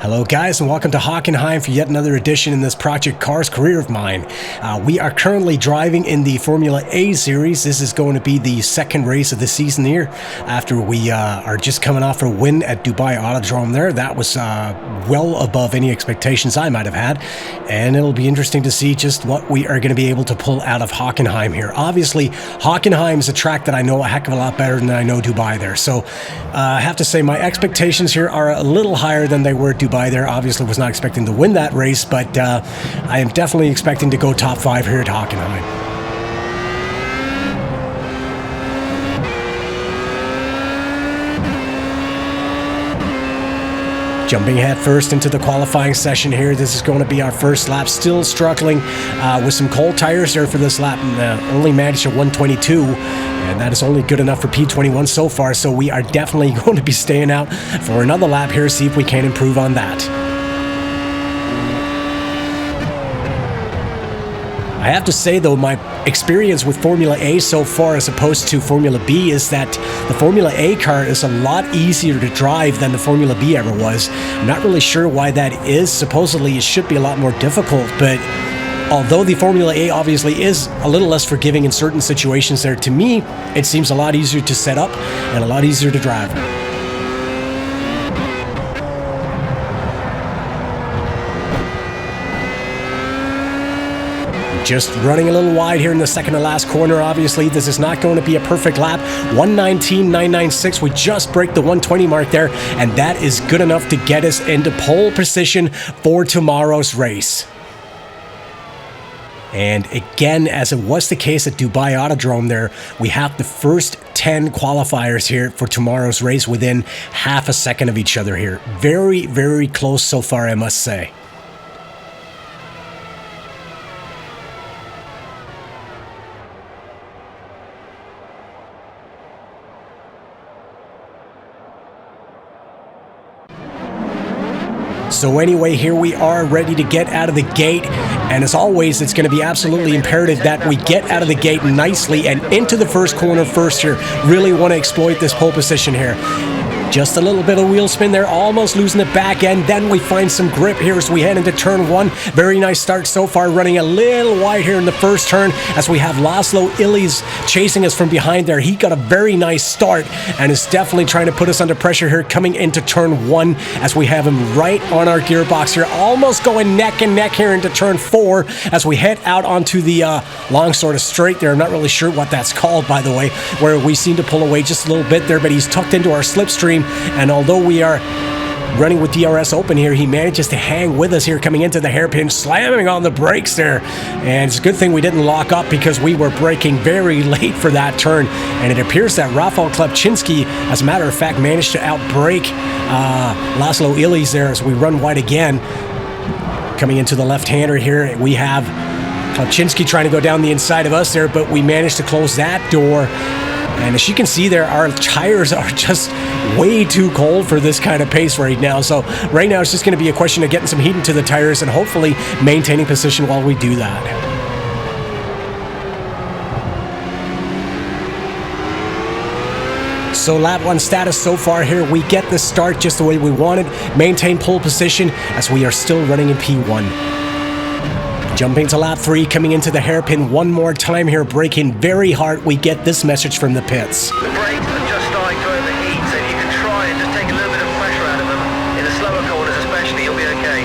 Hello guys, and welcome to Hockenheim for yet another edition in this Project Cars career of mine. We are currently driving in the Formula A series. This is going to be the second race of the season here after we are just coming off a win at Dubai Autodrome there. That was well above any expectations I might have had, and it'll be interesting to see just what we are going to be able to pull out of Hockenheim here. Obviously, Hockenheim is a track that I know a heck of a lot better than I know Dubai there, so I have to say my expectations here are a little higher than they were at Dubai there. Obviously was not expecting to win that race, but I am definitely expecting to go top 5 here at Hockenheim. Jumping head first into the qualifying session here. This is going to be our first lap. Still struggling with some cold tires there for this lap, and only managed a 122, and that is only good enough for P21 so far, so we are definitely going to be staying out for another lap here, see if we can improve on that. I have to say though, my experience with Formula A so far as opposed to Formula B is that the Formula A car is a lot easier to drive than the Formula B ever was. I'm not really sure why that is. Supposedly it should be a lot more difficult, but although the Formula A obviously is a little less forgiving in certain situations there, to me it seems a lot easier to set up and a lot easier to drive. Just running a little wide here in the second to last corner. Obviously, this is not going to be a perfect lap. 119.996. We just break the 120 mark there, and that is good enough to get us into pole position for tomorrow's race. And again, as it was the case at Dubai Autodrome there, we have the first 10 qualifiers here for tomorrow's race within half a second of each other here. Very, very close so far, I must say. So anyway, here we are ready to get out of the gate, and as always, it's going to be absolutely imperative that we get out of the gate nicely and into the first corner first here. Really want to exploit this pole position here. Just a little bit of wheel spin there, almost losing the back end. Then we find some grip here as we head into turn 1. Very nice start so far, running a little wide here in the first turn as we have Laszlo Illies chasing us from behind there. He got a very nice start and is definitely trying to put us under pressure here coming into turn 1 as we have him right on our gearbox here, almost going neck and neck here into turn 4 as we head out onto the long sort of straight there. I'm not really sure what that's called, by the way, where we seem to pull away just a little bit there, but he's tucked into our slipstream. And although we are running with DRS open here, he manages to hang with us here coming into the hairpin, slamming on the brakes there. And it's a good thing we didn't lock up because we were braking very late for that turn. And it appears that Rafał Klepczynski, as a matter of fact, managed to outbrake Laszlo Illies there as we run wide again. Coming into the left-hander here, we have Klepczynski trying to go down the inside of us there, but we managed to close that door. And as you can see there, our tires are just way too cold for this kind of pace right now. So right now it's just going to be a question of getting some heat into the tires and hopefully maintaining position while we do that. So lap 1 status so far here, we get the start just the way we wanted, maintain pole position as we are still running in P1. Jumping to lap 3, coming into the hairpin one more time here, braking very hard. We get this message from the pits. The brakes are just starting to overheat, so if you can try and just take a little bit of pressure out of them, in the slower corners especially, you'll be okay.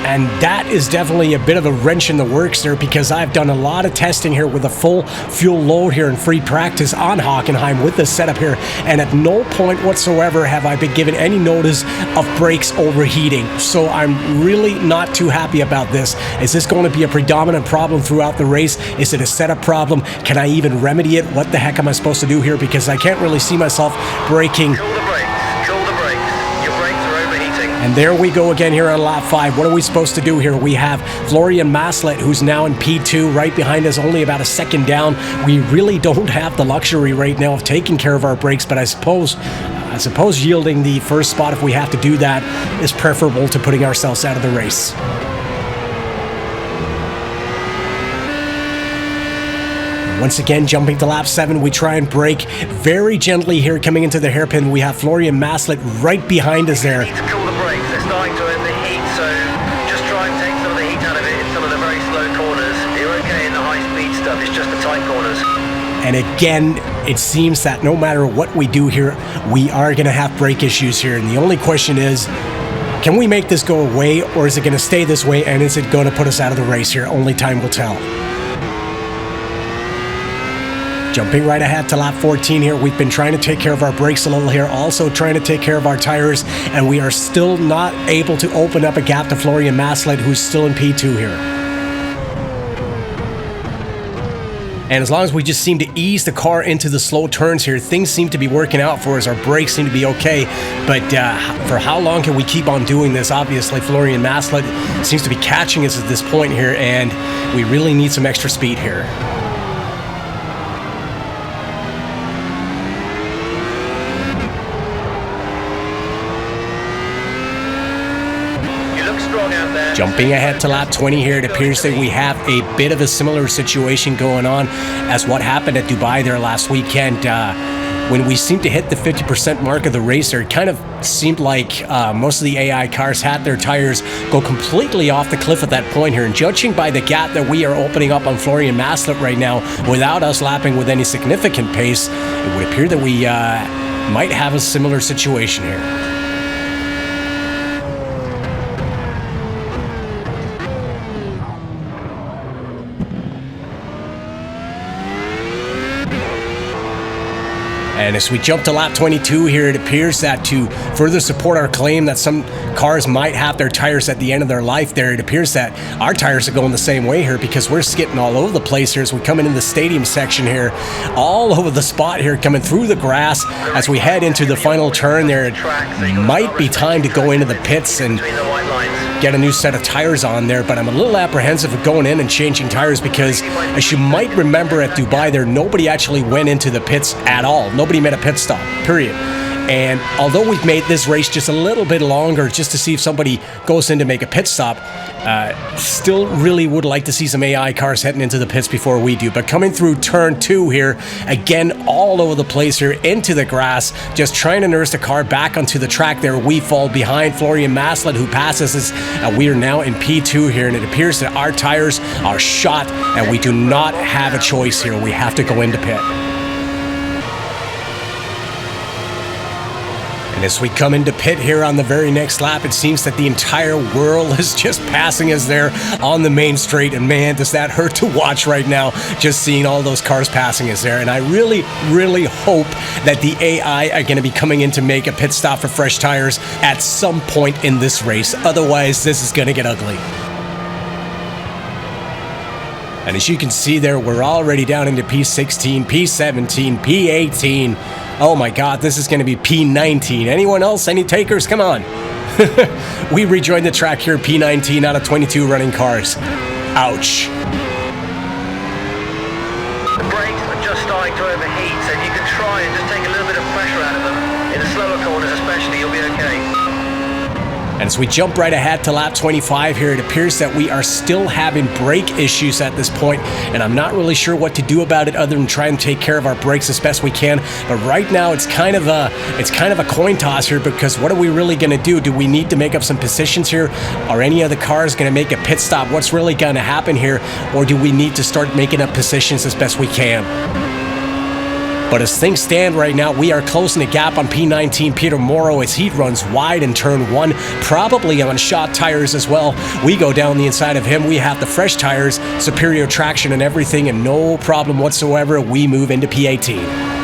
And that is definitely a bit of a wrench in the works there because I've done a lot of testing here with a full fuel load here in free practice on Hockenheim with this setup here, and at no point whatsoever have I been given any notice of brakes overheating. So I'm really not too happy about this. Is this going to be a predominant problem throughout the race? Is it a setup problem? Can I even remedy it? What the heck am I supposed to do here? Because I can't really see myself braking. Cool the brakes. Cool the brakes. Your brakes are overheating. And there we go again here on lap 5. What are we supposed to do here? We have Florian Maslett, who's now in P2, right behind us, only about a second down. We really don't have the luxury right now of taking care of our brakes, but I suppose yielding the first spot, if we have to do that, is preferable to putting ourselves out of the race. Once again, jumping to lap 7, we try and brake very gently here coming into the hairpin. We have Florian Maslett right behind us there. You need to cool the brakes. They're starting to overheat. stuff, it's just the tight corners. And again, it seems that no matter what we do here, we are going to have brake issues here. And the only question is, can we make this go away, or is it going to stay this way, and is it going to put us out of the race here? Only time will tell. Jumping right ahead to lap 14 here, we've been trying to take care of our brakes a little here, also trying to take care of our tires, and we are still not able to open up a gap to Florian Maslett, who's still in P2 here. And as long as we just seem to ease the car into the slow turns here, things seem to be working out for us. Our brakes seem to be okay. But for how long can we keep on doing this? Obviously, Florian Maslett seems to be catching us at this point here, and we really need some extra speed here. Jumping ahead to lap 20 here, it appears that we have a bit of a similar situation going on as what happened at Dubai there last weekend. When we seemed to hit the 50% mark of the race there, it kind of seemed like most of the AI cars had their tires go completely off the cliff at that point here. And judging by the gap that we are opening up on Florian Maslett right now, without us lapping with any significant pace, it would appear that we might have a similar situation here. And as we jump to lap 22 here, it appears that to further support our claim that some cars might have their tires at the end of their life there, it appears that our tires are going the same way here, because we're skipping all over the place here as we come into the stadium section here, all over the spot here, coming through the grass as we head into the final turn there. It might be time to go into the pits and get a new set of tires on there, but I'm a little apprehensive of going in and changing tires because, as you might remember at Dubai there, nobody actually went into the pits at all. Nobody made a pit stop, period. And although we've made this race just a little bit longer just to see if somebody goes in to make a pit stop, still really would like to see some AI cars heading into the pits before we do. But coming through turn 2 here, again, all over the place here, into the grass, just trying to nurse the car back onto the track there. We fall behind Florian Maslett, who passes us, and we are now in P2 here, and it appears that our tires are shot, and we do not have a choice here. We have to go into pit. And as we come into pit here on the very next lap, it seems that the entire world is just passing us there on the main straight. And man, does that hurt to watch right now, just seeing all those cars passing us there. And I really, really hope that the AI are going to be coming in to make a pit stop for fresh tires at some point in this race. Otherwise, this is going to get ugly. And as you can see there, we're already down into P16, P17, P18. Oh my God, this is going to be P19. Anyone else? Any takers? Come on. We rejoined the track here, P19 out of 22 running cars. Ouch. The brakes are just starting to overheat, so if you can try and just take a little bit of pressure out of them, in the slower corners especially, you'll be okay. And as we jump right ahead to lap 25 here, it appears that we are still having brake issues at this point, and I'm not really sure what to do about it other than try and take care of our brakes as best we can. But right now, it's kind of a coin toss here, because what are we really going to do? Do we need to make up some positions here? Are any of the cars going to make a pit stop? What's really going to happen here? Or do we need to start making up positions as best we can? But as things stand right now, we are closing the gap on P19 Peter Morrow as he runs wide in turn 1, probably on shot tires as well. We go down the inside of him. We have the fresh tires, superior traction and everything, and no problem whatsoever. We move into P18.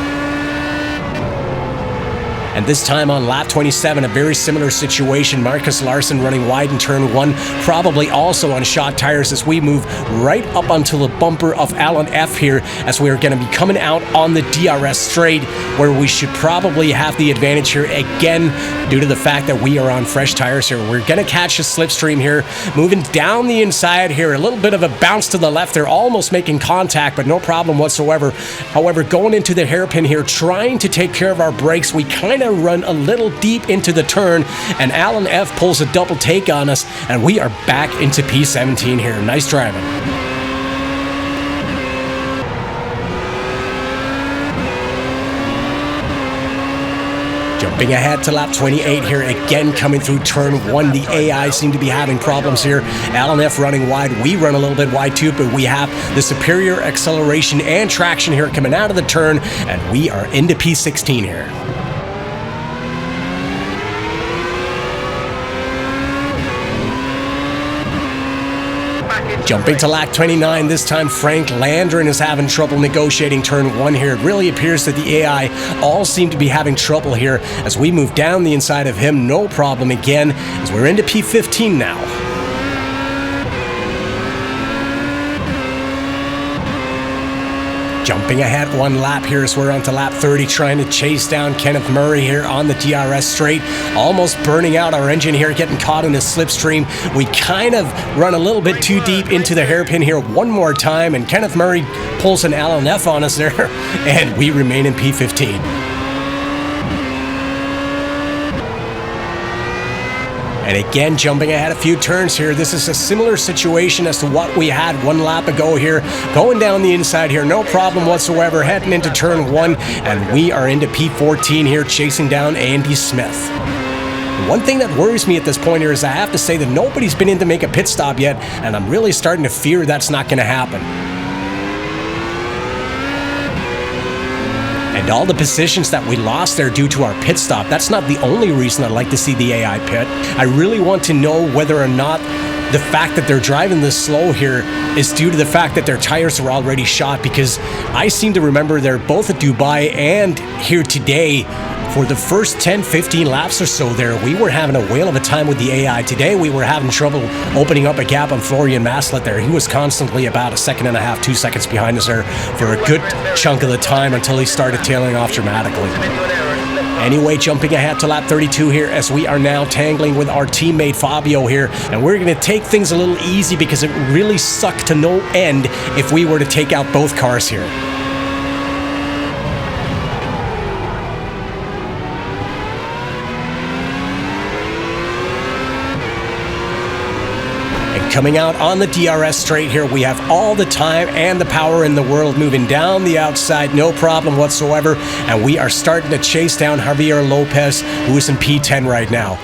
And this time on lap 27, a very similar situation. Marcus Larson running wide in turn 1, probably also on shot tires as we move right up until the bumper of Alan F here, as we are going to be coming out on the DRS straight, where we should probably have the advantage here again due to the fact that we are on fresh tires here. We're going to catch a slipstream here, moving down the inside here. A little bit of a bounce to the left. They're almost making contact, but no problem whatsoever. However, going into the hairpin here, trying to take care of our brakes, we kind of run a little deep into the turn, and Alan F pulls a double take on us, and we are back into P17 here. Nice driving. Jumping ahead to lap 28 here, again coming through turn 1. The AI seem to be having problems here. Alan F running wide. We run a little bit wide too, but we have the superior acceleration and traction here coming out of the turn, and we are into P16 here. Jumping to lap 29, this time Frank Landron is having trouble negotiating turn 1 here. It really appears that the AI all seem to be having trouble here as we move down the inside of him. No problem again as we're into P15 now. Jumping ahead 1 lap here as we're on to lap 30, trying to chase down Kenneth Murray here on the DRS straight. Almost burning out our engine here, getting caught in a slipstream. We kind of run a little bit too deep into the hairpin here one more time, and Kenneth Murray pulls an Alan F on us there, and we remain in P15. And again, jumping ahead a few turns here. This is a similar situation as to what we had 1 lap ago here. Going down the inside here, no problem whatsoever. Heading into turn 1, and we are into P14 here, chasing down Andy Smith. One thing that worries me at this point here is I have to say that nobody's been in to make a pit stop yet, and I'm really starting to fear that's not going to happen. And all the positions that we lost there due to our pit stop, that's not the only reason I'd like to see the AI pit. I really want to know whether or not the fact that they're driving this slow here is due to the fact that their tires are already shot, because I seem to remember they're both at Dubai and here today. For the first 10-15 laps or so there, we were having a whale of a time with the AI. Today, we were having trouble opening up a gap on Florian Maslett there. He was constantly about 1.5 seconds, 2 seconds behind us there for a good chunk of the time until he started tailing off dramatically. Anyway, jumping ahead to lap 32 here as we are now tangling with our teammate Fabio here, and we're going to take things a little easy because it really sucked to no end if we were to take out both cars here. Coming out on the DRS straight here, we have all the time and the power in the world moving down the outside, no problem whatsoever, and we are starting to chase down Javier Lopez, who is in P10 right now.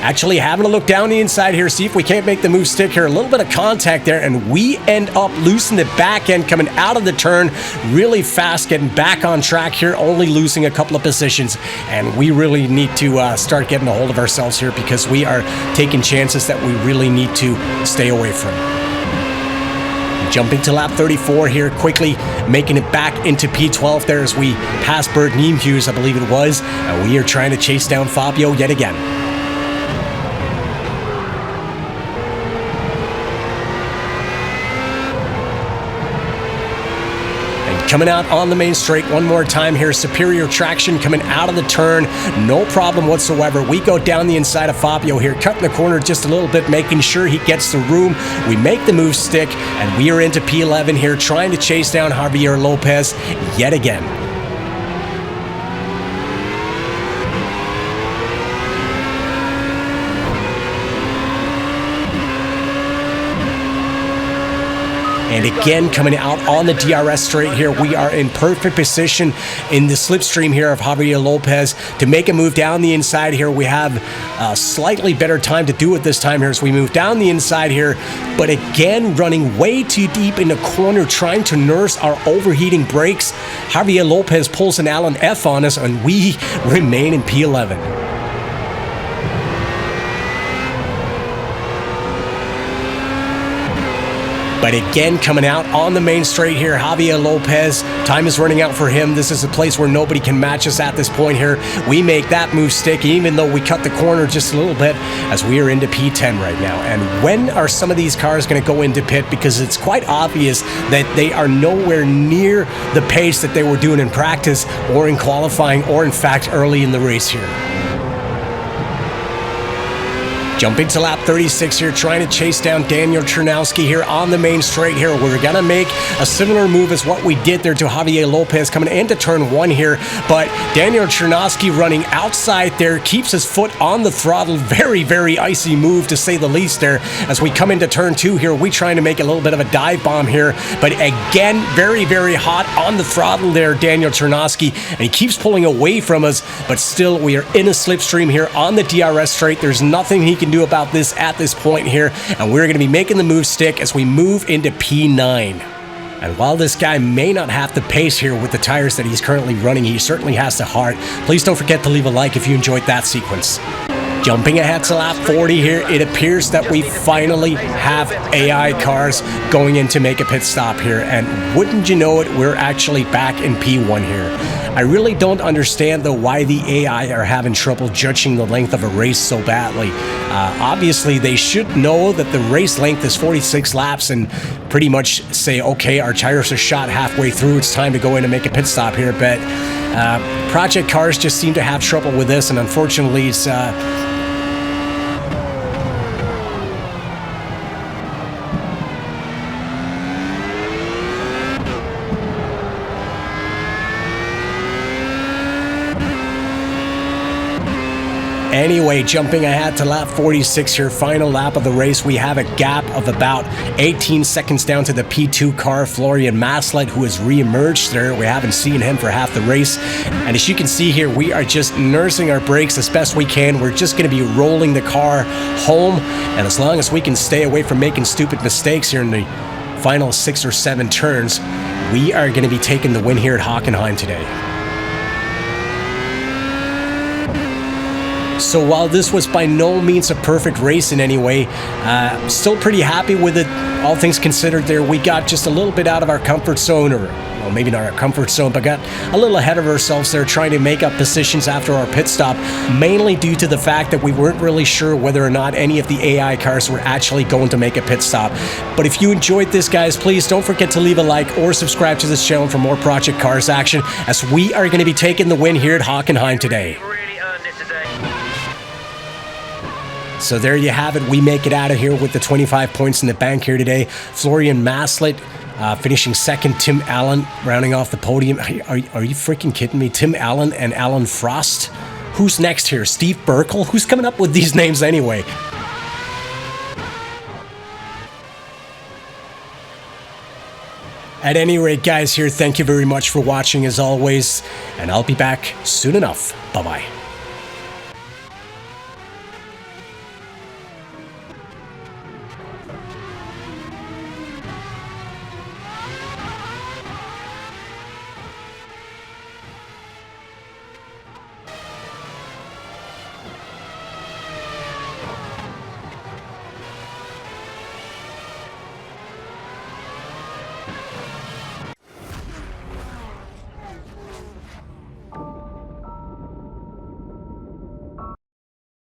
Actually having a look down the inside here, see if we can't make the move stick here. A little bit of contact there, and we end up losing the back end coming out of the turn really fast, getting back on track here, only losing a couple of positions. And we really need to start getting a hold of ourselves here because we are taking chances that we really need to stay away from. Jumping to lap 34 here, quickly making it back into P12 there as we pass Bert Niemhus, I believe it was. And we are trying to chase down Fabio yet again. Coming out on the main straight one more time here. Superior traction coming out of the turn. No problem whatsoever. We go down the inside of Fabio here, cutting the corner just a little bit, making sure he gets the room. We make the move stick, and we are into P11 here, trying to chase down Javier Lopez yet again. And again, coming out on the DRS straight here, we are in perfect position in the slipstream here of Javier Lopez to make a move down the inside here. We have a slightly better time to do it this time here as we move down the inside here. But again, running way too deep in the corner, trying to nurse our overheating brakes. Javier Lopez pulls an Alan F on us, and we remain in P11. But again, coming out on the main straight here, Javier Lopez, time is running out for him. This is a place where nobody can match us at this point here. We make that move stick, even though we cut the corner just a little bit, as we are into P10 right now. And when are some of these cars going to go into pit? Because it's quite obvious that they are nowhere near the pace that they were doing in practice or in qualifying or, in fact, early in the race here. Jumping to lap 36 here, trying to chase down Daniel Chernowski here on the main straight here. We're going to make a similar move as what we did there to Javier Lopez coming into turn 1 here, but Daniel Chernowski running outside there, keeps his foot on the throttle. Very, very icy move to say the least there. As we come into turn 2 here, we trying to make a little bit of a dive bomb here, but again, very, very hot on the throttle there, Daniel Chernowski, and he keeps pulling away from us, but still we are in a slipstream here on the DRS straight. There's nothing he can do about this at this point here, and we're going to be making the move stick as we move into P9. And while this guy may not have the pace here with the tires that he's currently running, he certainly has the heart. Please don't forget to leave a like if you enjoyed that sequence. Jumping ahead to lap 40 here, it appears that we finally have AI cars going in to make a pit stop here, and wouldn't you know it, we're actually back in P1 here. I really don't understand though why the AI are having trouble judging the length of a race so badly. Obviously they should know that the race length is 46 laps and pretty much say, okay, our tires are shot halfway through, it's time to go in and make a pit stop here, but Project Cars just seem to have trouble with this, and unfortunately it's Anyway, jumping ahead to lap 46 here, final lap of the race, we have a gap of about 18 seconds down to the P2 car, Florian Maslett, who has re-emerged there. We haven't seen him for half the race. And as you can see here, we are just nursing our brakes as best we can. We're just going to be rolling the car home. And as long as we can stay away from making stupid mistakes here in the final 6 or 7 turns, we are going to be taking the win here at Hockenheim today. So while this was by no means a perfect race in any way, still pretty happy with it, all things considered there. We got just a little bit out of our comfort zone, or well, maybe not our comfort zone, but got a little ahead of ourselves there trying to make up positions after our pit stop, mainly due to the fact that we weren't really sure whether or not any of the AI cars were actually going to make a pit stop. But if you enjoyed this, guys, please don't forget to leave a like or subscribe to this channel for more Project Cars action, as we are going to be taking the win here at Hockenheim today. So there you have it. We make it out of here with the 25 points in the bank here today. Florian Maslett finishing second. Tim Allen rounding off the podium. Are you freaking kidding me? Tim Allen and Alan Frost? Who's next here? Steve Burkle? Who's coming up with these names anyway? At any rate, guys, here, thank you very much for watching as always, and I'll be back soon enough. Bye-bye.